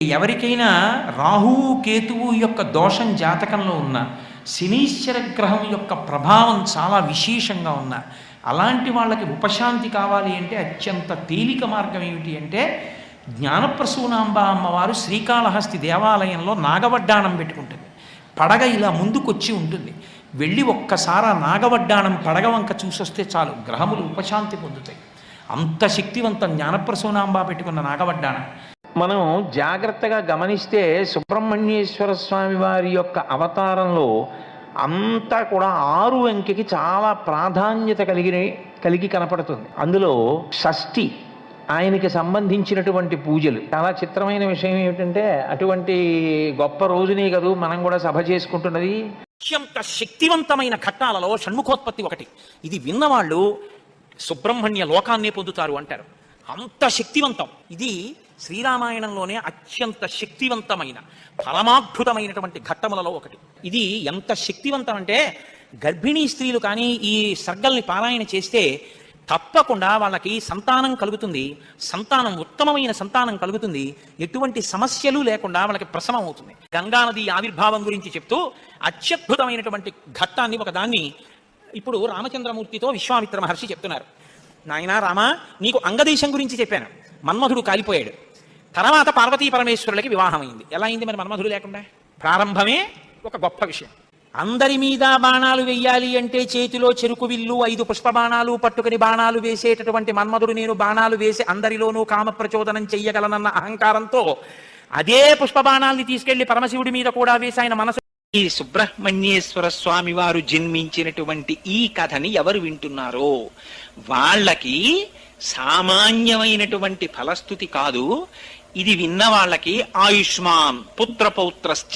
ఎవరికైనా రాహువు కేతువు యొక్క దోషం జాతకంలో ఉన్న శనీశ్వర గ్రహం యొక్క ప్రభావం చాలా విశేషంగా ఉన్న అలాంటి వాళ్ళకి ఉపశాంతి కావాలి అంటే అత్యంత తేలిక మార్గం ఏమిటి అంటే జ్ఞానప్రసూనాంబ అమ్మవారు శ్రీకాళహస్తి దేవాలయంలో నాగవడ్డాణం పెట్టుకుంటుంది. పడగ ఇలా ముందుకొచ్చి ఉంటుంది. వెళ్ళి ఒక్కసారి ఆ నాగవడ్డాణం పడగ వంక చూసొస్తే చాలు గ్రహములు ఉపశాంతి పొందుతాయి. అంత శక్తివంతం జ్ఞానప్రసూనాంబ పెట్టుకున్న నాగవడ్డాణం. మనం జాగ్రత్తగా గమనిస్తే సుబ్రహ్మణ్యేశ్వర స్వామి వారి యొక్క అవతారంలో అంతా కూడా 6 అంకెకి చాలా ప్రాధాన్యత కలిగి కనపడుతుంది. అందులో షష్ఠి ఆయనకి సంబంధించినటువంటి పూజలు చాలా చిత్రమైన విషయం ఏమిటంటే అటువంటి గొప్ప రోజునే కదూ మనం కూడా సభ చేసుకుంటున్నది. అత్యంత శక్తివంతమైన ఘట్టాలలో షణ్ముఖోత్పత్తి ఒకటి. ఇది విన్నవాళ్ళు సుబ్రహ్మణ్య లోకాన్నే పొందుతారు అంటారు. అంత శక్తివంతం. ఇది శ్రీరామాయణంలోనే అత్యంత శక్తివంతమైన పరమాద్భుతమైనటువంటి ఘట్టములలో ఒకటి. ఇది ఎంత శక్తివంతం అంటే గర్భిణీ స్త్రీలు కానీ ఈ సర్గల్ని పారాయణ చేస్తే తప్పకుండా వాళ్ళకి సంతానం కలుగుతుంది. సంతానం ఉత్తమమైన సంతానం కలుగుతుంది. ఎటువంటి సమస్యలు లేకుండా వాళ్ళకి ప్రసవం అవుతుంది. గంగానది ఆవిర్భావం గురించి చెప్తూ అత్యద్భుతమైనటువంటి ఘట్టాన్ని ఒకదాన్ని ఇప్పుడు రామచంద్రమూర్తితో విశ్వామిత్ర మహర్షి చెప్తున్నారు. నాయనా రామా, నీకు అంగదేశం గురించి చెప్పాను. మన్మధుడు కాలిపోయాడు. తర్వాత పార్వతీ పరమేశ్వరులకి వివాహమైంది. ఎలా అయింది మరి మన్మధుడు లేకుండా? ప్రారంభమే ఒక గొప్ప విషయం. అందరి మీద బాణాలు వెయ్యాలి అంటే చేతిలో చెరుకు విల్లు 5 పుష్పబాణాలు పట్టుకుని బాణాలు వేసేటటువంటి మన్మధుడు నేను బాణాలు వేసి అందరిలోనూ కామ ప్రచోదనం చెయ్యగలనన్న అహంకారంతో అదే పుష్పబాణాల్ని తీసుకెళ్లి పరమశివుడి మీద కూడా వేసి ఆయన మనసు. ఈ సుబ్రహ్మణ్యేశ్వర స్వామి వారు జన్మించినటువంటి ఈ కథని ఎవరు వింటున్నారో వాళ్ళకి సామాన్యమైనటువంటి ఫలస్థుతి కాదు. ఇది విన్న వాళ్ళకి ఆయుష్మాన్ పుత్రపౌత్రశ్చ